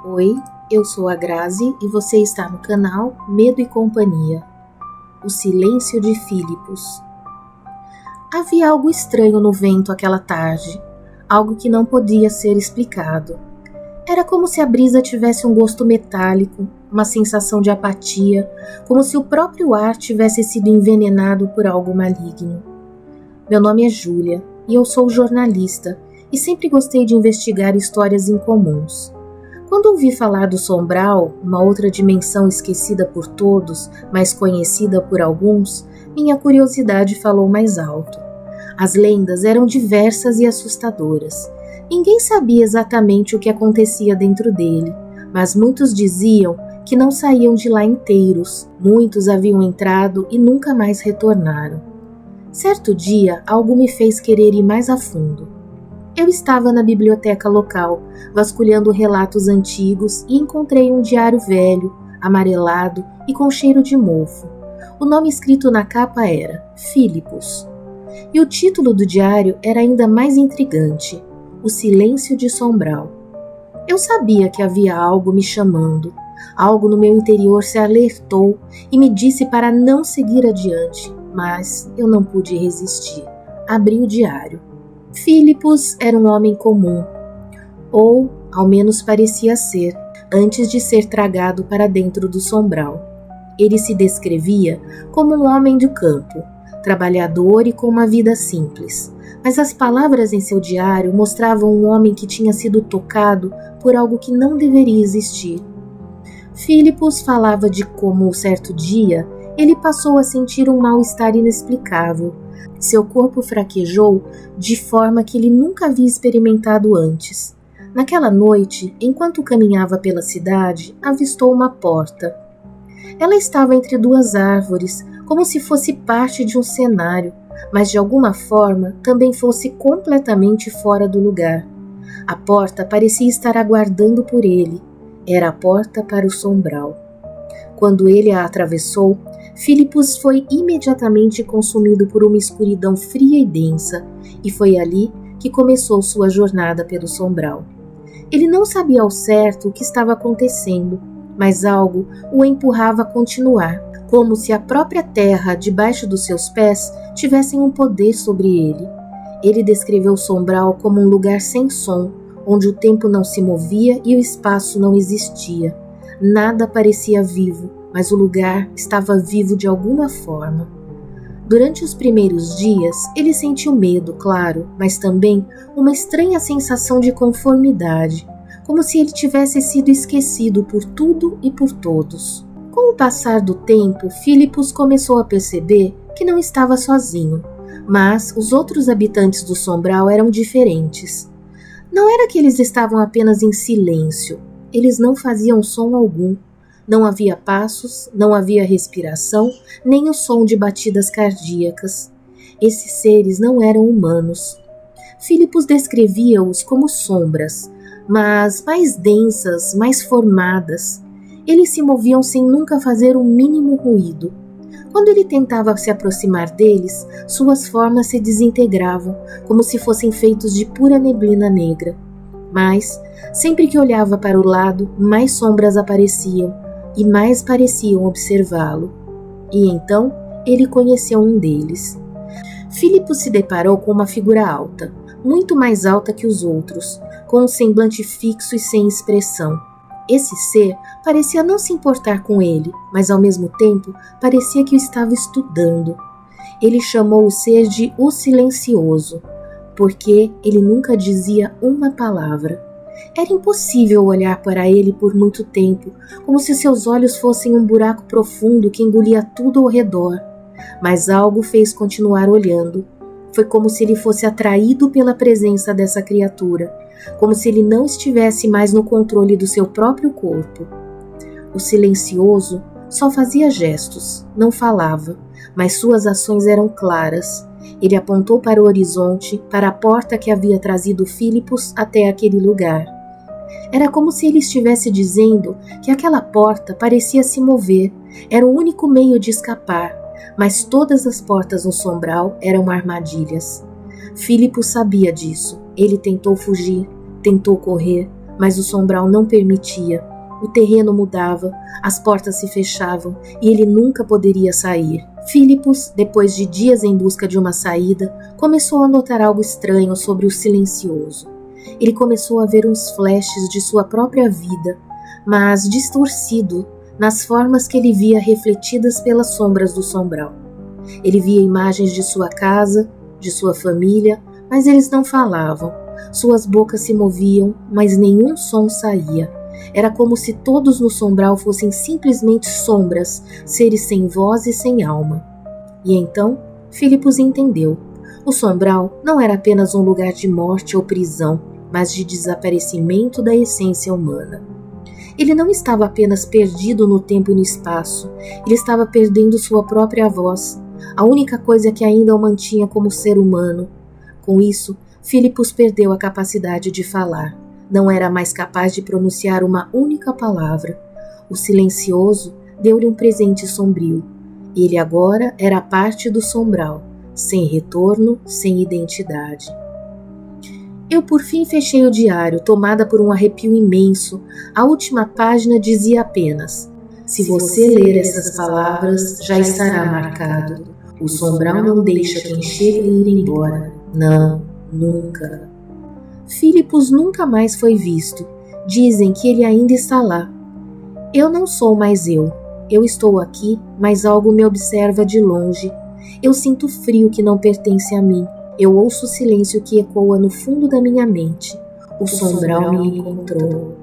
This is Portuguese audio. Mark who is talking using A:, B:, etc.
A: Oi, eu sou a Grazi e você está no canal Medo e Companhia. O Silêncio de Filipos. Havia algo estranho no vento aquela tarde, algo que não podia ser explicado. Era como se a brisa tivesse um gosto metálico, uma sensação de apatia, como se o próprio ar tivesse sido envenenado por algo maligno. Meu nome é Júlia e eu sou jornalista e sempre gostei de investigar histórias incomuns. Quando ouvi falar do Sombral, uma outra dimensão esquecida por todos, mas conhecida por alguns, minha curiosidade falou mais alto. As lendas eram diversas e assustadoras. Ninguém sabia exatamente o que acontecia dentro dele, mas muitos diziam que não saíam de lá inteiros. Muitos haviam entrado e nunca mais retornaram. Certo dia, algo me fez querer ir mais a fundo. Eu estava na biblioteca local, vasculhando relatos antigos e encontrei um diário velho, amarelado e com cheiro de mofo. O nome escrito na capa era Filipos. E o título do diário era ainda mais intrigante, O Silêncio de Sombral. Eu sabia que havia algo me chamando. Algo no meu interior se alertou e me disse para não seguir adiante, mas eu não pude resistir. Abri o diário. Filipos era um homem comum, ou ao menos parecia ser, antes de ser tragado para dentro do Sombral. Ele se descrevia como um homem do campo, trabalhador e com uma vida simples, mas as palavras em seu diário mostravam um homem que tinha sido tocado por algo que não deveria existir. Filipos falava de como, certo dia, ele passou a sentir um mal-estar inexplicável. Seu corpo fraquejou de forma que ele nunca havia experimentado antes. Naquela noite, enquanto caminhava pela cidade, avistou uma porta. Ela estava entre duas árvores, como se fosse parte de um cenário, mas de alguma forma também fosse completamente fora do lugar. A porta parecia estar aguardando por ele. Era a porta para o Sombral. Quando ele a atravessou, Filipos foi imediatamente consumido por uma escuridão fria e densa, e foi ali que começou sua jornada pelo Sombral. Ele não sabia ao certo o que estava acontecendo, mas algo o empurrava a continuar, como se a própria terra debaixo dos seus pés tivesse um poder sobre ele. Ele descreveu o Sombral como um lugar sem som, onde o tempo não se movia e o espaço não existia. Nada parecia vivo, mas o lugar estava vivo de alguma forma. Durante os primeiros dias, ele sentiu medo, claro, mas também uma estranha sensação de conformidade, como se ele tivesse sido esquecido por tudo e por todos. Com o passar do tempo, Filipos começou a perceber que não estava sozinho, mas os outros habitantes do Sombral eram diferentes. Não era que eles estavam apenas em silêncio, eles não faziam som algum. Não havia passos, não havia respiração, nem o som de batidas cardíacas. Esses seres não eram humanos. Filipos descrevia-os como sombras, mas mais densas, mais formadas. Eles se moviam sem nunca fazer o mínimo ruído. Quando ele tentava se aproximar deles, suas formas se desintegravam, como se fossem feitos de pura neblina negra. Mas, sempre que olhava para o lado, mais sombras apareciam, e mais pareciam observá-lo. E então ele conheceu um deles. Filipos se deparou com uma figura alta, muito mais alta que os outros, com um semblante fixo e sem expressão. Esse ser parecia não se importar com ele, mas ao mesmo tempo parecia que o estava estudando. Ele chamou o ser de O Silencioso, porque ele nunca dizia uma palavra. Era impossível olhar para ele por muito tempo, como se seus olhos fossem um buraco profundo que engolia tudo ao redor. Mas algo fez continuar olhando. Foi como se ele fosse atraído pela presença dessa criatura, como se ele não estivesse mais no controle do seu próprio corpo. O silencioso só fazia gestos, não falava, mas suas ações eram claras. Ele apontou para o horizonte, para a porta que havia trazido Filipos até aquele lugar. Era como se ele estivesse dizendo que aquela porta parecia se mover, era o único meio de escapar, mas todas as portas no Sombral eram armadilhas. Filipos sabia disso. Ele tentou fugir, tentou correr, mas o sombral não permitia. O terreno mudava, as portas se fechavam e ele nunca poderia sair. Filipos, depois de dias em busca de uma saída, começou a notar algo estranho sobre o silencioso. Ele começou a ver uns flashes de sua própria vida, mas distorcido nas formas que ele via refletidas pelas sombras do sombral. Ele via imagens de sua casa, de sua família, mas eles não falavam. Suas bocas se moviam, mas nenhum som saía. Era como se todos no sombral fossem simplesmente sombras, seres sem voz e sem alma. E então, Filipos entendeu. O sombral não era apenas um lugar de morte ou prisão, mas de desaparecimento da essência humana. Ele não estava apenas perdido no tempo e no espaço, ele estava perdendo sua própria voz, a única coisa que ainda o mantinha como ser humano. Com isso, Filipos perdeu a capacidade de falar. Não era mais capaz de pronunciar uma única palavra. O silencioso deu-lhe um presente sombrio. Ele agora era parte do sombral, sem retorno, sem identidade. Eu por fim fechei o diário, tomada por um arrepio imenso. A última página dizia apenas: se você ler essas palavras, já estará marcado. O sombral não deixa quem chega ir embora. Não, nunca. Filipos nunca mais foi visto. Dizem que ele ainda está lá. Eu não sou mais eu. Eu estou aqui, mas algo me observa de longe. Eu sinto frio que não pertence a mim. Eu ouço o silêncio que ecoa no fundo da minha mente. O sombral me encontrou.